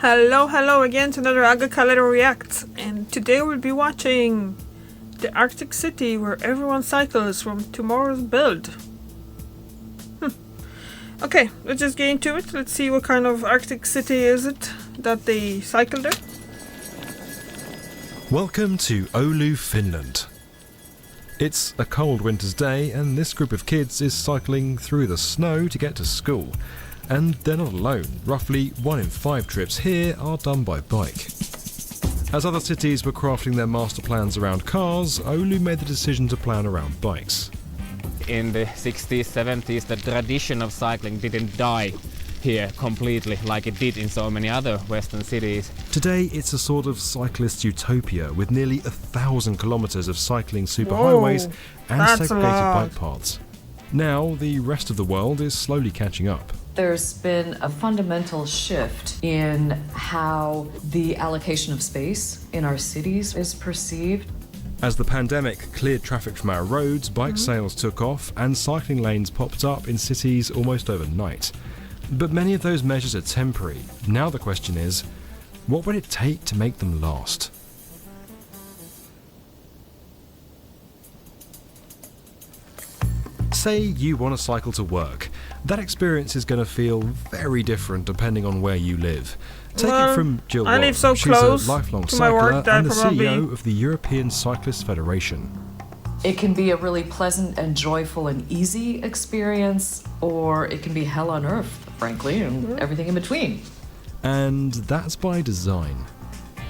Hello again to another Agakaledo React, and today we'll be watching the Arctic city where everyone cycles from tomorrow's build. Okay, let's just get into it. Let's see what kind of Arctic city is it that they cycle there. Welcome to Oulu, Finland. It's a cold winter's day and this group of kids is cycling through the snow to get to school. And they're not alone. Roughly 1 in 5 trips here are done by bike. As other cities were crafting their master plans around cars, Oulu made the decision to plan around bikes. In the 60s, 70s, the tradition of cycling didn't die here completely like it did in so many other Western cities. Today it's a sort of cyclist utopia with nearly 1,000 kilometres of cycling superhighways and segregated bike paths. Now the rest of the world is slowly catching up. There's been a fundamental shift in how the allocation of space in our cities is perceived. As the pandemic cleared traffic from our roads, bike sales took off and cycling lanes popped up in cities almost overnight. But many of those measures are temporary. Now the question is, what would it take to make them last? Say you want to cycle to work. That experience is going to feel very different depending on where you live. Take it from Jill I live so She's close a lifelong to my cycler work that and the probably CEO of the European Cyclist Federation. It can be a really pleasant and joyful and easy experience, or it can be hell on earth, frankly, and everything in between. And that's by design.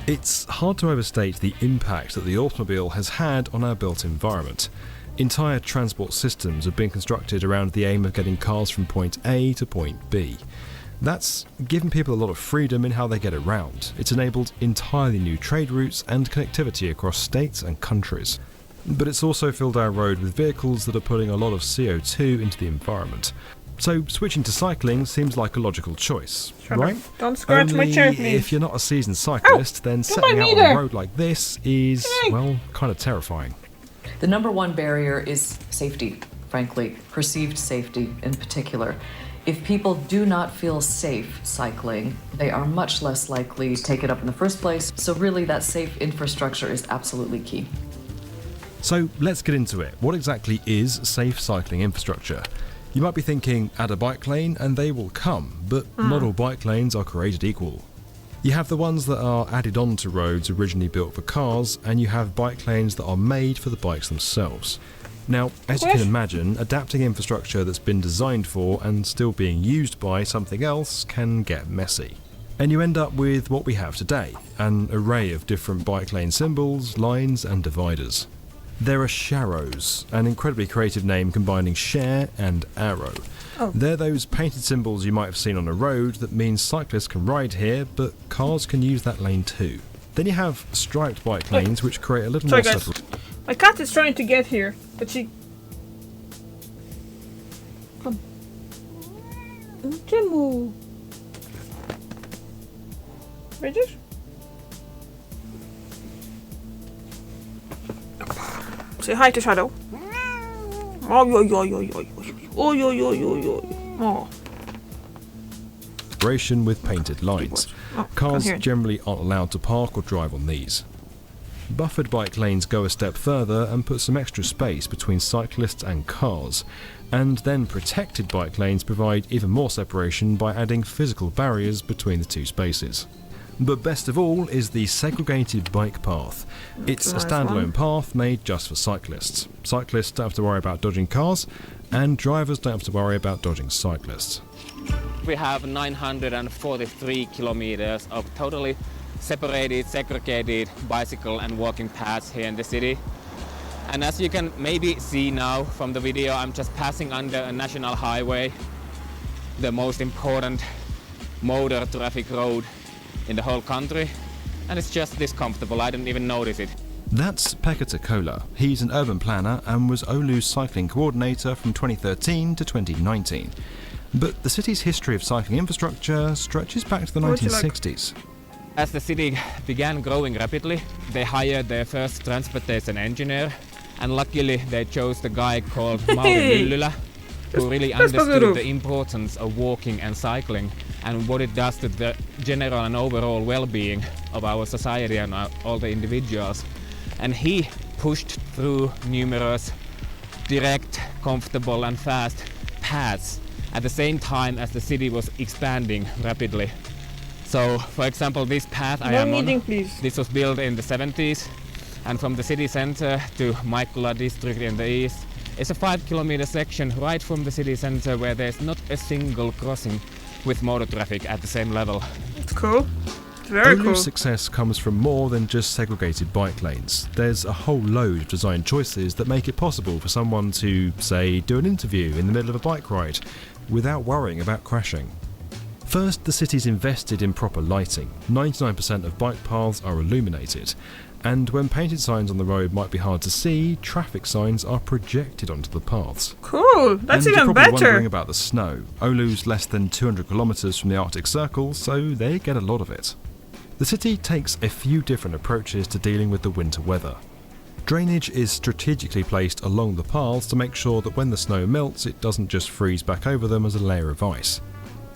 It's hard to overstate the impact that the automobile has had on our built environment. Entire transport systems have been constructed around the aim of getting cars from point A to point B. That's given people a lot of freedom in how they get around. It's enabled entirely new trade routes and connectivity across states and countries. But it's also filled our road with vehicles that are putting a lot of CO2 into the environment. So switching to cycling seems like a logical choice, right? Don't scratch my chair, please. If you're not a seasoned cyclist, then setting out on a road like this is, well, kind of terrifying. The number one barrier is safety, frankly, perceived safety in particular. If people do not feel safe cycling, they are much less likely to take it up in the first place. So really that safe infrastructure is absolutely key. So let's get into it. What exactly is safe cycling infrastructure? You might be thinking, add a bike lane and they will come, but not all bike lanes are created equal. You have the ones that are added onto roads originally built for cars, and you have bike lanes that are made for the bikes themselves. Now, as you can imagine, adapting infrastructure that's been designed for and still being used by something else can get messy. And you end up with what we have today, an array of different bike lane symbols, lines and dividers. There are sharrows, an incredibly creative name combining share and arrow. They're those painted symbols you might have seen on a road that means cyclists can ride here, but cars can use that lane too. Then you have striped bike lanes, which create a little more separation. My cat is trying to get here, but she... Come. Jimbo. Bridget? Say hi to Shadow. Separation with painted lines. Cars generally aren't allowed to park or drive on these. Buffered bike lanes go a step further and put some extra space between cyclists and cars, and then protected bike lanes provide even more separation by adding physical barriers between the two spaces. But best of all is the segregated bike path. It's a standalone path made just for cyclists. Cyclists don't have to worry about dodging cars, and drivers don't have to worry about dodging cyclists. We have 943 kilometers of totally separated, segregated bicycle and walking paths here in the city. And as you can maybe see now from the video, I'm just passing under a national highway, the most important motor traffic road in the whole country, and it's just this comfortable. I didn't even notice it. That's Pekka Takola. He's an urban planner and was Oulu's cycling coordinator from 2013 to 2019. But the city's history of cycling infrastructure stretches back to the 1960s. As the city began growing rapidly, they hired their first transportation engineer, and luckily they chose the guy called Mauri Myllylä, who really that's understood positive. the importance of walking and cycling and what it does to the general and overall well-being of our society and all the individuals. And he pushed through numerous direct, comfortable and fast paths at the same time as the city was expanding rapidly. So, for example, this path I am on, please. this was built in the 70s, and from the city center to Maikkula district in the east, it's a 5-kilometer section right from the city center where there's not a single crossing with motor traffic at the same level. It's cool. It's very cool. Oulu's success comes from more than just segregated bike lanes. There's a whole load of design choices that make it possible for someone to, say, do an interview in the middle of a bike ride without worrying about crashing. First, the city's invested in proper lighting. 99% of bike paths are illuminated, and when painted signs on the road might be hard to see, traffic signs are projected onto the paths. Cool. That's and even you're probably wondering better. about the snow. Oulu's less than 200 kilometres from the Arctic Circle, so they get a lot of it. The city takes a few different approaches to dealing with the winter weather. Drainage is strategically placed along the paths to make sure that when the snow melts, it doesn't just freeze back over them as a layer of ice.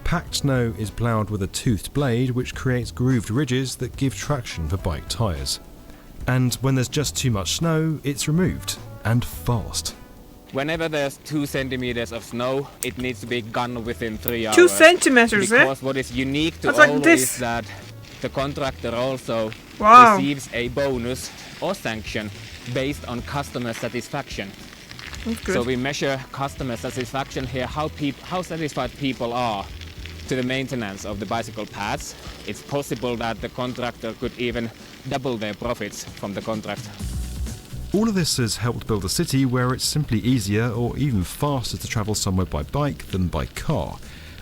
Packed snow is ploughed with a toothed blade which creates grooved ridges that give traction for bike tyres. And when there's just too much snow, it's removed, and fast. Whenever there's 2 centimeters of snow, it needs to be gone within 3 hours. 2 centimeters, Because what is unique to That's like Oulu this. is that the contractor also Wow. receives a bonus or sanction based on customer satisfaction. That's good. So we measure customer satisfaction here, how satisfied people are to the maintenance of the bicycle paths. It's possible that the contractor could even double their profits from the contract. All of this has helped build a city where it's simply easier or even faster to travel somewhere by bike than by car.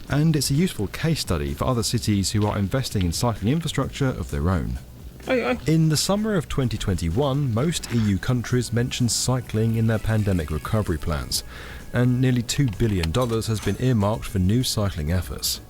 And it's a useful case study for other cities who are investing in cycling infrastructure of their own. In the summer of 2021, most EU countries mentioned cycling in their pandemic recovery plans, and nearly $2 billion has been earmarked for new cycling efforts.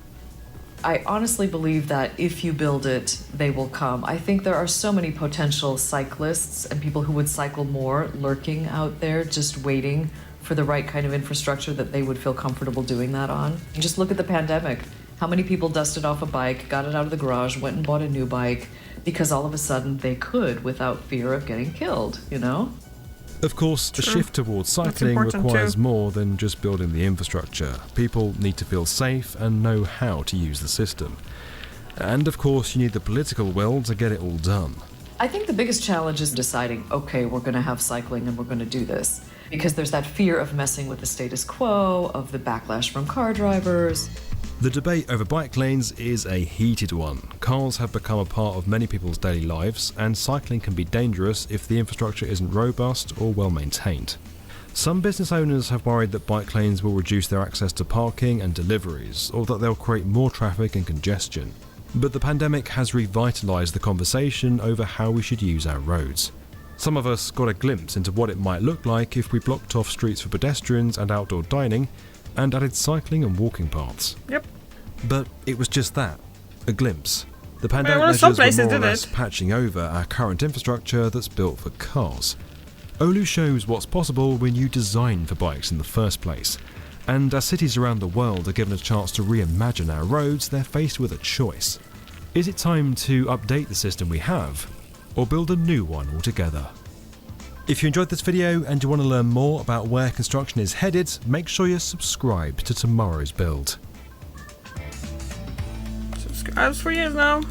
I honestly believe that if you build it, they will come. I think there are so many potential cyclists and people who would cycle more lurking out there, just waiting for the right kind of infrastructure that they would feel comfortable doing that on. You just look at the pandemic. How many people dusted off a bike, got it out of the garage, went and bought a new bike because all of a sudden they could without fear of getting killed, you know? Of course, a shift towards cycling important requires too. more than just building the infrastructure. People need to feel safe and know how to use the system. And of course, you need the political will to get it all done. I think the biggest challenge is deciding, okay, we're going to have cycling and we're going to do this. Because there's that fear of messing with the status quo, of the backlash from car drivers. The debate over bike lanes is a heated one. Cars have become a part of many people's daily lives, and cycling can be dangerous if the infrastructure isn't robust or well maintained. Some business owners have worried that bike lanes will reduce their access to parking and deliveries, or that they'll create more traffic and congestion. But the pandemic has revitalised the conversation over how we should use our roads. Some of us got a glimpse into what it might look like if we blocked off streets for pedestrians and outdoor dining, and added cycling and walking paths. Yep. But it was just that, a glimpse. The pandemic Well, some measures were places more or did less it. patching over our current infrastructure that's built for cars. Oulu shows what's possible when you design for bikes in the first place. And as cities around the world are given a chance to reimagine our roads, they're faced with a choice. Is it time to update the system we have, or build a new one altogether? If you enjoyed this video and you want to learn more about where construction is headed, make sure you're subscribed to tomorrow's build. Subscribes for years now.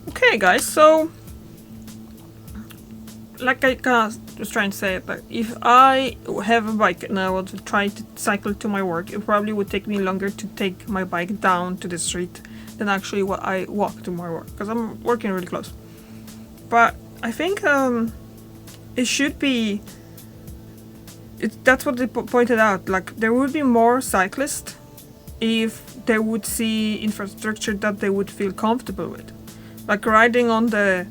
Okay, guys, so like I was trying to say, like, if I have a bike and I want to try to cycle to my work, it probably would take me longer to take my bike down to the street than actually what I walk to my work, because I'm working really close. But I think it should be. That's what they pointed out. Like, there would be more cyclists if they would see infrastructure that they would feel comfortable with, like riding on the.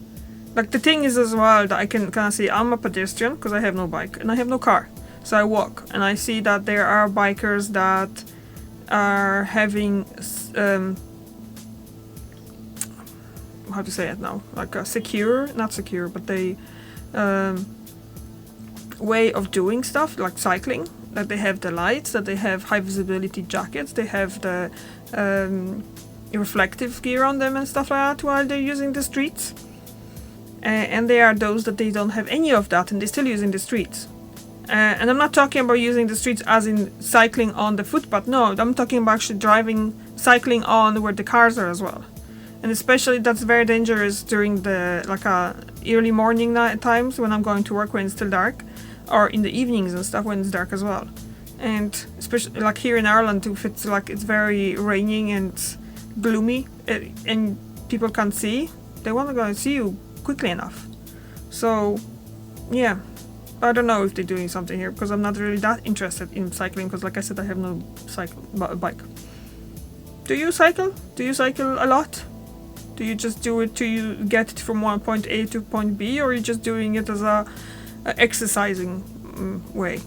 Like, the thing is as well that I can kind of see, I'm a pedestrian because I have no bike and I have no car, so I walk, and I see that there are bikers that are having how to say it now, like a not secure, but they way of doing stuff like cycling That they have the lights, that they have high visibility jackets, they have the reflective gear on them and stuff like that while they're using the streets. And there are those that they don't have any of that and they're still using the streets. And I'm not talking about using the streets as in cycling on the footpath. No, I'm talking about actually cycling on where the cars are as well. And especially that's very dangerous during the early morning times when I'm going to work when it's still dark, or in the evenings and stuff when it's dark as well. And especially like here in Ireland, if it's it's very raining and gloomy and people can't see, they want to go and see you quickly enough. So yeah, I don't know if they're doing something here because I'm not really that interested in cycling because like I said, I have no bike. Do you cycle? Do you cycle a lot? Do you just do it to get it from one point A to point B, or are you just doing it as a exercising way?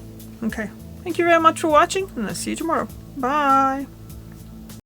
Okay. Thank you very much for watching, and I'll see you tomorrow. Bye!